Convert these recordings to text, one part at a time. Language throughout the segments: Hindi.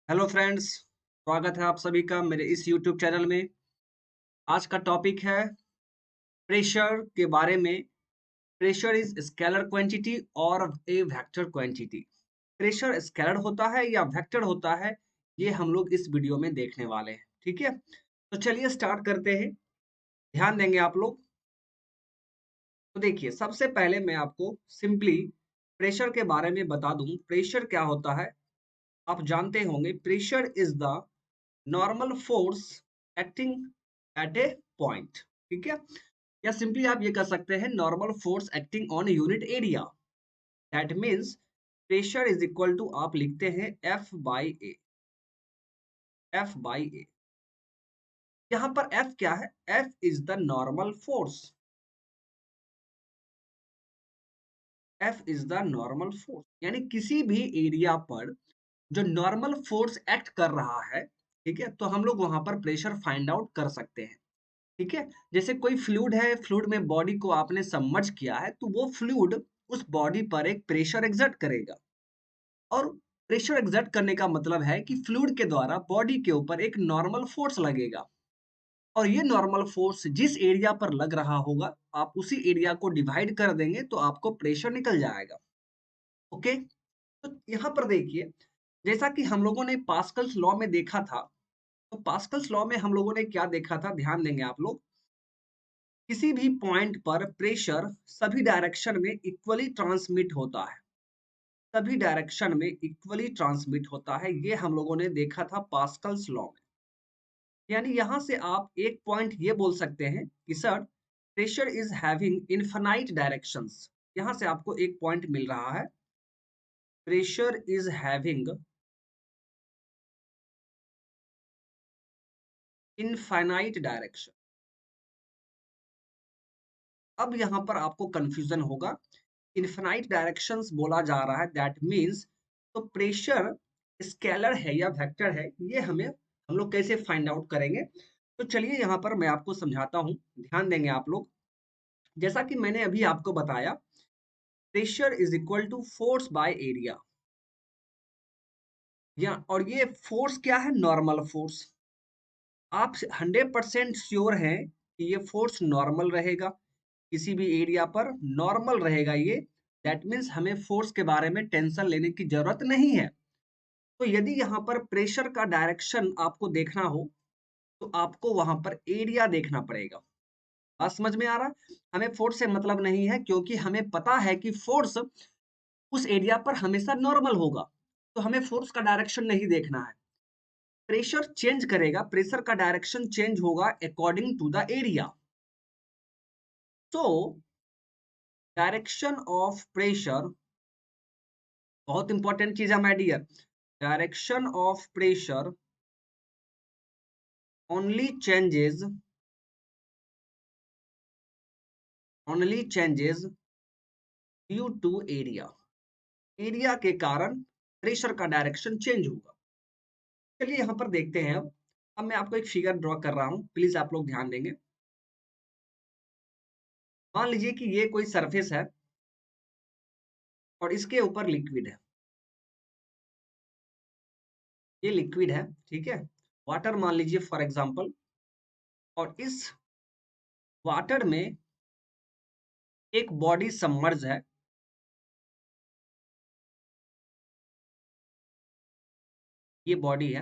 हेलो फ्रेंड्स, स्वागत है आप सभी का मेरे इस यूट्यूब चैनल में। आज का टॉपिक है प्रेशर के बारे में। प्रेशर इज स्केलर क्वांटिटी और ए वेक्टर क्वांटिटी। प्रेशर स्केलर होता है या वेक्टर होता है, ये हम लोग इस वीडियो में देखने वाले हैं। ठीक है, तो चलिए स्टार्ट करते हैं। ध्यान देंगे आप लोग। तो देखिए, सबसे पहले मैं आपको सिंपली प्रेशर के बारे में बता दूं। प्रेशर क्या होता है आप जानते होंगे। Pressure is the normal force acting at a point. ठीक है, या सिंपली आप ये कर सकते हैं normal force acting on unit area. That means pressure is equal to आप लिखते हैं F by A. F by A, यहां पर एफ क्या है? F is the normal force. F is the normal force, यानी किसी भी एरिया पर जो नॉर्मल फोर्स एक्ट कर रहा है, ठीक है, तो हम लोग वहां पर प्रेशर फाइंड आउट कर सकते हैं। ठीक है, जैसे कोई फ्लूइड है, फ्लूइड में बॉडी को आपने सबमर्ज किया है, तो वो फ्लूइड उस बॉडी पर एक प्रेशर एक्सर्ट करेगा। और प्रेशर एक्सर्ट करने का मतलब है कि फ्लूइड के द्वारा बॉडी के ऊपर एक नॉर्मल फोर्स लगेगा। और ये नॉर्मल फोर्स जिस एरिया पर लग रहा होगा, आप उसी एरिया को डिवाइड कर देंगे तो आपको प्रेशर निकल जाएगा। ओके, तो यहाँ पर देखिए, जैसा कि हम लोगों ने पास्कल्स लॉ में देखा था, तो पास्कल्स लॉ में हम लोगों ने क्या देखा था, ध्यान देंगे आप लोग। किसी भी पॉइंट पर प्रेशर सभी डायरेक्शन में इक्वली ट्रांसमिट होता है। सभी डायरेक्शन में इक्वली ट्रांसमिट होता है, ये हम लोगों ने देखा था पास्कल्स लॉ में। यानी यहां से आप एक पॉइंट ये बोल सकते हैं कि sir pressure is having infinite directions. यहां से आपको एक पॉइंट मिल रहा है, pressure is having infinite direction. अब यहाँ पर आपको कंफ्यूजन होगा, इनफिनाइट डायरेक्शंस बोला जा रहा है, दैट मींस तो प्रेशर स्केलर है या वेक्टर है, ये हम लोग कैसे फाइंड आउट करेंगे? तो चलिए यहाँ पर मैं आपको समझाता हूँ, ध्यान देंगे आप लोग। जैसा कि मैंने अभी आपको बताया, pressure is equal to force by area. या और ये फोर्स क्या है? Normal force. आप 100% श्योर हैं कि ये फोर्स नॉर्मल रहेगा, किसी भी एरिया पर नॉर्मल रहेगा ये। दैट मीन्स हमें फोर्स के बारे में टेंशन लेने की जरूरत नहीं है। तो यदि यहाँ पर प्रेशर का डायरेक्शन आपको देखना हो, तो आपको वहां पर एरिया देखना पड़ेगा। बात समझ में आ रहा है? हमें फोर्स से मतलब नहीं है, क्योंकि हमें पता है कि फोर्स उस एरिया पर हमेशा नॉर्मल होगा, तो हमें फोर्स का डायरेक्शन नहीं देखना है। प्रेशर चेंज करेगा, प्रेशर का डायरेक्शन चेंज होगा अकॉर्डिंग टू द एरिया। तो डायरेक्शन ऑफ प्रेशर बहुत इंपॉर्टेंट चीज है my dear. Direction of pressure only changes only changes due to area. Area के कारण प्रेशर का डायरेक्शन चेंज होगा। चलिए यहाँ पर देखते हैं। अब मैं आपको एक फिगर ड्रॉ कर रहा हूँ, प्लीज आप लोग ध्यान देंगे। मान लीजिए कि ये कोई सरफेस है और इसके ऊपर लिक्विड है। ये लिक्विड है, ठीक है, वाटर मान लीजिए फॉर एग्जांपल। और इस वाटर में एक बॉडी सबमर्ज है। ये बॉडी है।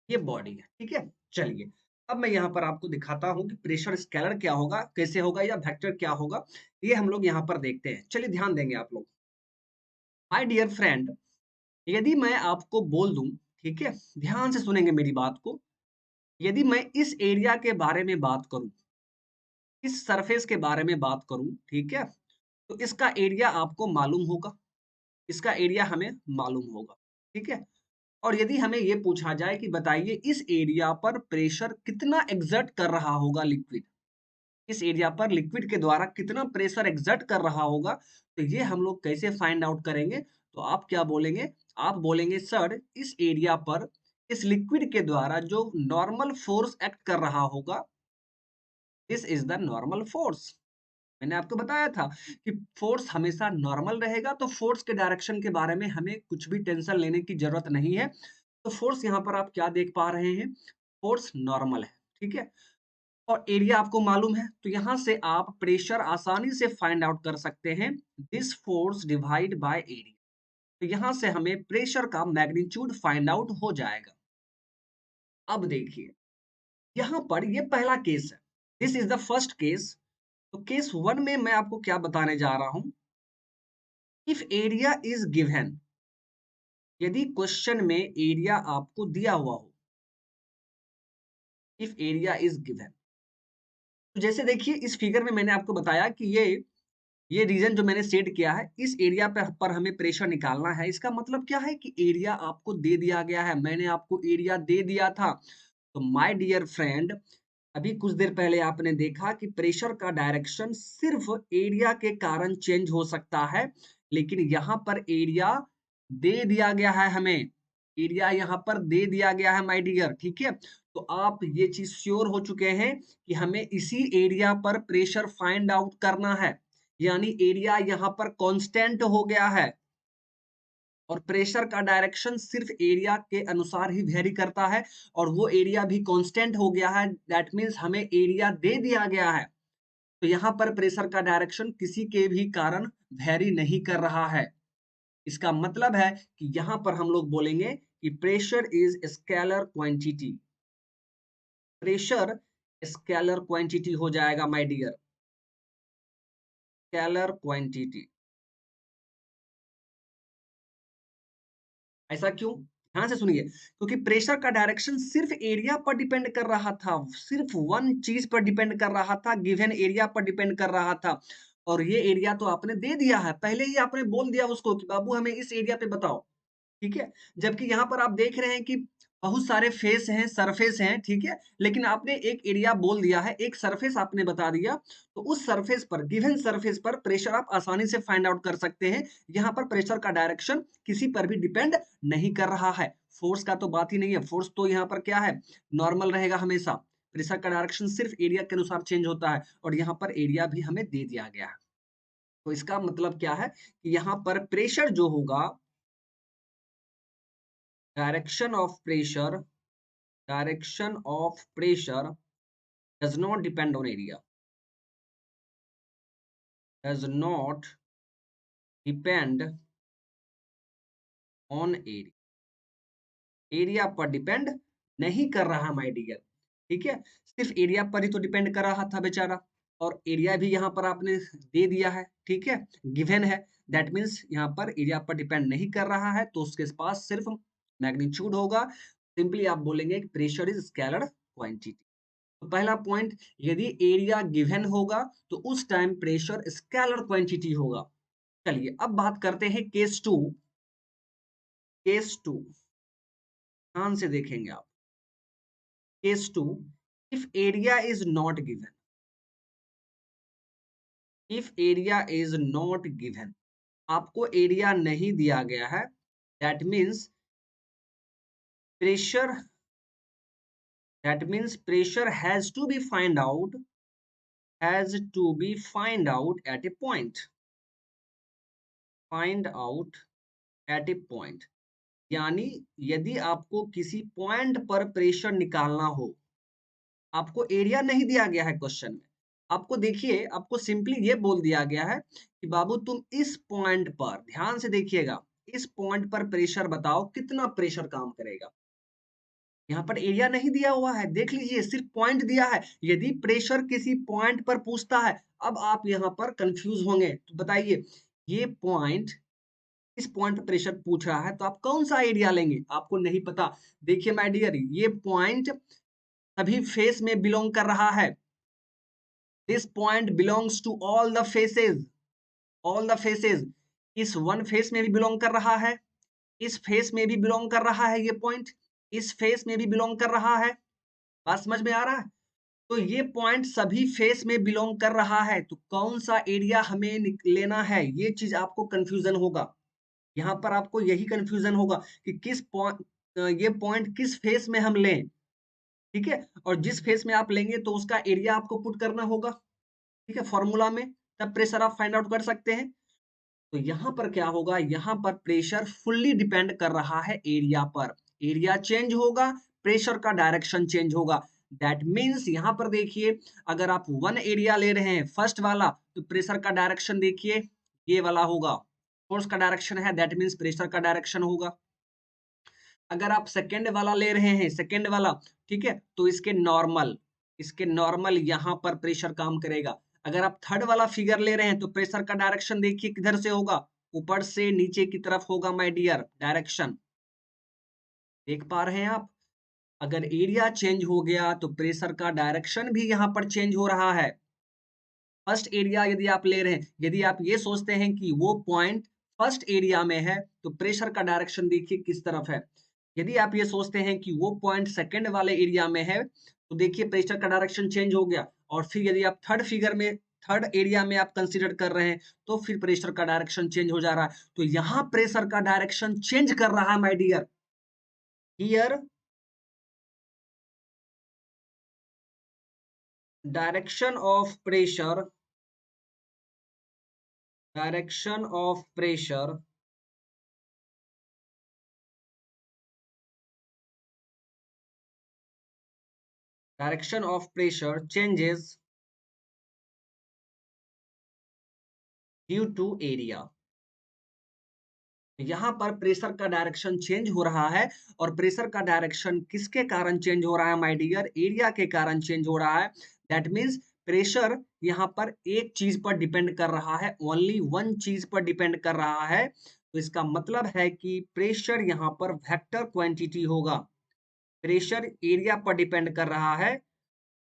ये बॉडी है, ठीक है। चलिए, अब मैं यहाँ पर आपको दिखाता हूँ कि प्रेशर स्केलर क्या होगा, कैसे होगा, या वेक्टर क्या होगा। ये हम लोग यहाँ पर देखते हैं। चलिए ध्यान देंगे आप लोग। माय डियर फ्रेंड, यदि मैं आपको बोल दूं, ठीक है, ध्यान से सुनेंगे मेरी बात को। यदि मैं इस एरिया के बारे में बात करूं, इस सरफेस के बारे में बात करूं, ठीक है, तो इसका एरिया आपको मालूम होगा, इसका एरिया हमें मालूम होगा, ठीक है। और यदि हमें ये पूछा जाए कि बताइए इस एरिया पर प्रेशर कितना एग्जर्ट कर रहा होगा लिक्विड, इस एरिया पर लिक्विड के द्वारा कितना प्रेशर एग्जर्ट कर रहा होगा, तो ये हम लोग कैसे फाइंड आउट करेंगे? तो आप क्या बोलेंगे? आप बोलेंगे सर इस एरिया पर इस लिक्विड के द्वारा जो नॉर्मल फोर्स एक्ट कर रहा होगा, this is the normal force. मैंने आपको बताया था कि फोर्स हमेशा नॉर्मल रहेगा, तो फोर्स के डायरेक्शन के बारे में हमें कुछ भी टेंशन लेने की जरूरत नहीं है। तो फोर्स यहाँ पर आप क्या देख पा रहे हैं, फोर्स नॉर्मल है, ठीक है। और एरिया आपको मालूम है, तो यहाँ से आप प्रेशर आसानी से फाइंड आउट कर सकते हैं, this force divide by area. तो यहाँ से हमें प्रेशर का मैग्नीट्यूड फाइंड आउट हो जाएगा। अब देखिए, यहाँ पर ये पहला केस है, this is the first case. तो केस वन में मैं आपको क्या बताने जा रहा हूं, इफ एरिया इज गिवन, यदि क्वेश्चन में एरिया आपको दिया हुआ हो, इफ एरिया इज गिवन, तो जैसे देखिए इस फिगर में मैंने आपको बताया कि ये रीजन जो मैंने सेट किया है, इस एरिया पर हमें प्रेशर निकालना है। इसका मतलब क्या है कि एरिया आपको दे दिया गया है, मैंने आपको एरिया दे दिया था। तो माय डियर फ्रेंड, अभी कुछ देर पहले आपने देखा कि प्रेशर का डायरेक्शन सिर्फ एरिया के कारण चेंज हो सकता है, लेकिन यहाँ पर एरिया दे दिया गया है हमें, एरिया यहाँ पर दे दिया गया है माय डियर, ठीक है। तो आप ये चीज श्योर हो चुके हैं कि हमें इसी एरिया पर प्रेशर फाइंड आउट करना है, यानी एरिया यहाँ पर कांस्टेंट हो गया है और प्रेशर का डायरेक्शन सिर्फ एरिया के अनुसार ही वेरी करता है, और वो एरिया भी कांस्टेंट हो गया है, दैट मीन्स हमें एरिया दे दिया गया है। तो यहाँ पर प्रेशर का डायरेक्शन किसी के भी कारण वेरी नहीं कर रहा है। इसका मतलब है कि यहाँ पर हम लोग बोलेंगे कि pressure is scalar quantity, pressure scalar quantity हो जाएगा माय डियर, स्केलर क्वांटिटी। ऐसा क्यों, ध्यान से सुनिए, क्योंकि प्रेशर का डायरेक्शन सिर्फ एरिया पर डिपेंड कर रहा था, सिर्फ वन चीज पर डिपेंड कर रहा था, गिवन एरिया पर डिपेंड कर रहा था। और ये एरिया तो आपने दे दिया है, पहले ही आपने बोल दिया उसको कि बाबू हमें इस एरिया पे बताओ, ठीक है। जबकि यहाँ पर आप देख रहे हैं कि बहुत सारे फेस हैं, सरफेस हैं, ठीक है, लेकिन आपने एक एरिया बोल दिया है, एक सरफेस आपने बता दिया। तो उस सरफेस पर, गिवन सरफेस पर प्रेशर आप आसानी से फाइंड आउट कर सकते हैं। यहाँ पर प्रेशर का डायरेक्शन किसी पर भी डिपेंड नहीं कर रहा है, फोर्स का तो बात ही नहीं है, फोर्स तो यहाँ पर क्या है, नॉर्मल रहेगा हमेशा। प्रेशर का डायरेक्शन सिर्फ एरिया के अनुसार चेंज होता है, और यहाँ पर एरिया भी हमें दे दिया गया है। तो इसका मतलब क्या है कि यहाँ पर प्रेशर जो होगा, direction of pressure, direction of pressure does not depend on area, does not depend on area, area पर डिपेंड नहीं कर रहा माय डियर, ठीक है। सिर्फ एरिया पर ही तो डिपेंड कर रहा था बेचारा, और एरिया भी यहाँ पर आपने दे दिया है, ठीक है, गिवन है। दैट मीन्स यहाँ पर एरिया पर डिपेंड नहीं कर रहा है, तो उसके पास सिर्फ मैग्नीट्यूड होगा। सिंपली आप बोलेंगे कि प्रेशर इज स्केलर क्वांटिटी। तो पहला पॉइंट, यदि एरिया गिवन होगा तो उस टाइम प्रेशर स्केलर क्वांटिटी होगा। चलिए अब बात करते हैं केस टू। केस टू ध्यान से देखेंगे आप, case two, if area is not given, if area is not given, आपको एरिया नहीं दिया गया है, that means pressure, that means pressure has to be find out, has to be find out at a point, find out at a point. यानी यदि आपको किसी पॉइंट पर प्रेशर निकालना हो, आपको एरिया नहीं दिया गया है क्वेश्चन में, आपको देखिए आपको सिंपली ये बोल दिया गया है कि बाबू तुम इस पॉइंट पर, ध्यान से देखिएगा, इस पॉइंट पर प्रेशर बताओ कितना प्रेशर काम करेगा। यहाँ पर एरिया नहीं दिया हुआ है, देख लीजिए सिर्फ पॉइंट दिया है। यदि प्रेशर किसी पॉइंट पर पूछता है, अब आप यहाँ पर कंफ्यूज होंगे, तो बताइए ये पॉइंट, इस पॉइंट पे प्रेशर पूछ रहा है तो आप कौन सा एरिया लेंगे, आपको नहीं पता। देखिए माय डियर, ये पॉइंट सभी फेस में बिलोंग कर रहा है, this point belongs to all the faces, all the faces. इस वन फेस में भी बिलोंग कर रहा है, इस फेस में भी बिलोंग कर रहा है ये पॉइंट, इस फेस में भी बिलोंग कर रहा है। बात समझ में आ रहा है? तो ये पॉइंट सभी फेस में बिलोंग कर रहा है, तो कौन सा एरिया हमें लेना है, ये चीज आपको कंफ्यूजन होगा। यहाँ पर आपको यही कंफ्यूजन होगा कि किस पॉइंट, ये पॉइंट किस फेस में हम लें, ठीक है, और जिस फेस में आप लेंगे तो उसका एरिया आपको पुट करना होगा, ठीक है, फॉर्मूला में, तब प्रेशर आप फाइंड आउट कर सकते हैं। तो यहाँ पर क्या होगा, यहाँ पर प्रेशर फुल्ली डिपेंड कर रहा है एरिया पर। एरिया चेंज होगा, प्रेशर का डायरेक्शन चेंज होगा। दैट मीन्स यहाँ पर देखिए, अगर आप वन एरिया ले रहे हैं फर्स्ट वाला, तो प्रेशर का डायरेक्शन देखिए ये वाला होगा, फोर्स का डायरेक्शन है, दैट मीन्स प्रेशर का डायरेक्शन होगा। अगर आप सेकेंड वाला ले रहे हैं, सेकेंड वाला, ठीक है, तो इसके नॉर्मल यहाँ पर प्रेशर काम करेगा। अगर आप थर्ड वाला फिगर ले रहे हैं तो प्रेशर का डायरेक्शन देखिए किधर से होगा, ऊपर से नीचे की तरफ होगा माय डियर, डायरेक्शन देख पा रहे हैं आप। अगर एरिया चेंज हो गया तो प्रेशर का डायरेक्शन भी यहाँ पर चेंज हो रहा है। फर्स्ट एरिया यदि आप ले रहे हैं, यदि आप ये सोचते हैं कि वो पॉइंट फर्स्ट एरिया में है तो प्रेशर का डायरेक्शन देखिए किस तरफ है। यदि आप ये सोचते हैं कि वो पॉइंट सेकंड वाले एरिया में है तो देखिए प्रेशर का डायरेक्शन चेंज हो गया। और फिर यदि आप थर्ड फिगर में, थर्ड एरिया में आप कंसीडर कर रहे हैं तो फिर प्रेशर का डायरेक्शन चेंज हो जा रहा है। तो यहाँ प्रेशर का डायरेक्शन चेंज कर रहा है my dear. Here direction of pressure, direction of pressure, direction of pressure changes due to area. यहाँ पर प्रेशर का डायरेक्शन चेंज हो रहा है, और प्रेशर का डायरेक्शन किसके कारण चेंज हो रहा है माय डियर, एरिया के कारण चेंज हो रहा है। दैट मीन्स प्रेशर यहाँ पर एक चीज पर डिपेंड कर रहा है, ओनली वन चीज पर डिपेंड कर रहा है। तो इसका मतलब है कि प्रेशर यहाँ पर वेक्टर क्वांटिटी होगा। प्रेशर एरिया पर डिपेंड कर रहा है,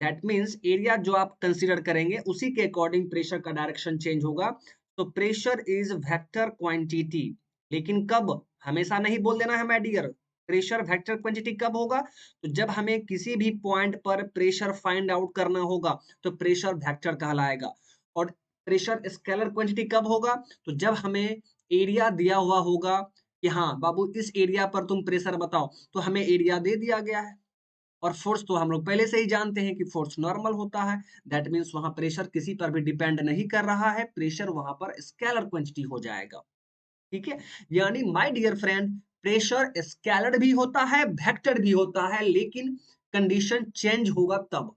दैट मीन्स एरिया जो आप कंसीडर करेंगे उसी के अकॉर्डिंग प्रेशर का डायरेक्शन चेंज होगा। तो प्रेशर इज वेक्टर क्वांटिटी, लेकिन कब, हमेशा नहीं बोल देना है my dear. Pressure vector quantity कब होगा, तो जब हमें किसी भी पॉइंट पर प्रेशर फाइंड आउट करना होगा तो प्रेशर वेक्टर कहलाएगा। और प्रेशर स्केलर क्वांटिटी कब होगा, तो जब हमें एरिया दिया हुआ होगा कि हाँ बाबू इस एरिया पर तुम प्रेशर बताओ, तो हमें एरिया दे दिया गया है। और फोर्स तो हम लोग पहले से ही जानते हैं कि फोर्स नॉर्मल होता है। दैट मीन्स वहां प्रेशर किसी पर भी डिपेंड नहीं कर रहा है, प्रेशर वहां पर स्केलर क्वांटिटी हो जाएगा, ठीक है। यानी my dear friend, pressure scalar भी होता है, वेक्टर भी होता है, लेकिन कंडीशन चेंज होगा तब,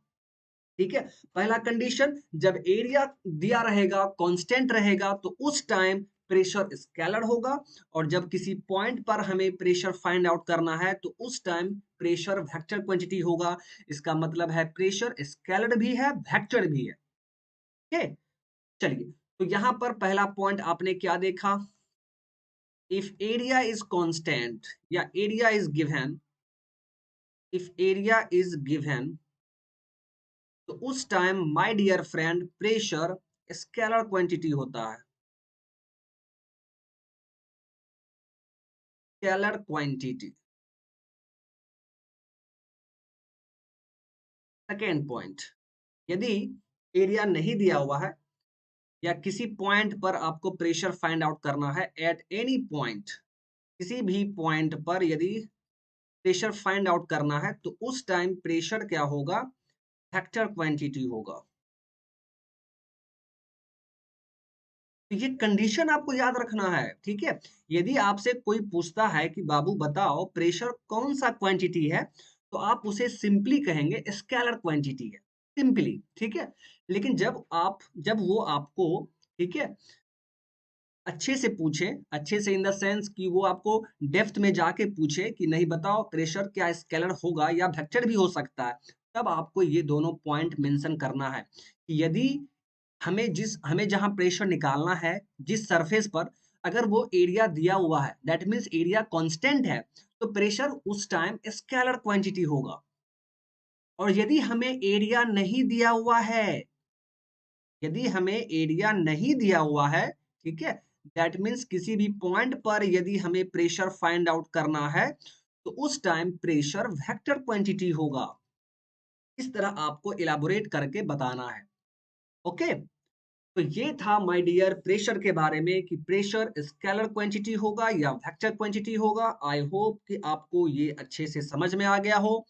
ठीक है। पहला कंडीशन, जब एरिया दिया रहेगा, कांस्टेंट रहेगा, तो उस टाइम प्रेशर स्केलर होगा। और जब किसी पॉइंट पर हमें प्रेशर फाइंड आउट करना है तो उस टाइम प्रेशर वेक्टर क्वांटिटी होगा। इसका मतलब है प्रेशर स्केलर भी है, वेक्टर भी है, ठीक है। चलिए, तो यहां पर पहला पॉइंट आपने क्या देखा, इफ एरिया इज कांस्टेंट या area is given, if area is given, तो उस time my dear friend pressure scalar quantity होता है, स्केलर क्वांटिटी। सेकेंड पॉइंट, यदि एरिया नहीं दिया हुआ है या किसी पॉइंट पर आपको प्रेशर फाइंड आउट करना है, एट एनी पॉइंट, किसी भी पॉइंट पर यदि प्रेशर फाइंड आउट करना है तो उस टाइम प्रेशर क्या होगा, वेक्टर क्वांटिटी होगा। तो ये कंडीशन आपको याद रखना है, ठीक है। यदि आपसे कोई पूछता है कि बाबू बताओ प्रेशर कौन सा क्वांटिटी है, तो आप उसे सिंपली कहेंगे स्केलर क्वांटिटी है, सिंपली, ठीक है। लेकिन जब वो आपको, ठीक है, अच्छे से पूछे, अच्छे से इन द सेंस कि वो आपको डेप्थ में जाके पूछे कि नहीं बताओ प्रेशर क्या स्केलर होगा या वेक्टर भी हो सकता है, तब आपको ये दोनों पॉइंट मेंशन करना है कि यदि हमें जहां प्रेशर निकालना है, जिस सरफेस पर, अगर वो एरिया दिया हुआ है, दैट मीन्स एरिया कांस्टेंट है, तो प्रेशर उस टाइम स्केलर क्वांटिटी होगा। और यदि हमें एरिया नहीं दिया हुआ है, यदि हमें एरिया नहीं दिया हुआ है, ठीक है, दैट मीन्स किसी भी पॉइंट पर यदि हमें प्रेशर फाइंड आउट करना है तो उस टाइम प्रेशर वेक्टर क्वांटिटी होगा। इस तरह आपको इलाबोरेट करके बताना है, ओके। तो ये था माय डियर प्रेशर के बारे में कि प्रेशर स्केलर क्वांटिटी होगा या वेक्टर क्वांटिटी होगा। आई होप कि आपको ये अच्छे से समझ में आ गया हो।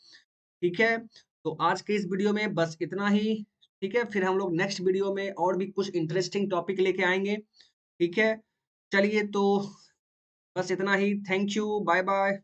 ठीक है, तो आज के इस वीडियो में बस इतना ही। ठीक है, फिर हम लोग नेक्स्ट वीडियो में और भी कुछ इंटरेस्टिंग टॉपिक लेके आएंगे। ठीक है, चलिए तो बस इतना ही। Thank you, bye bye.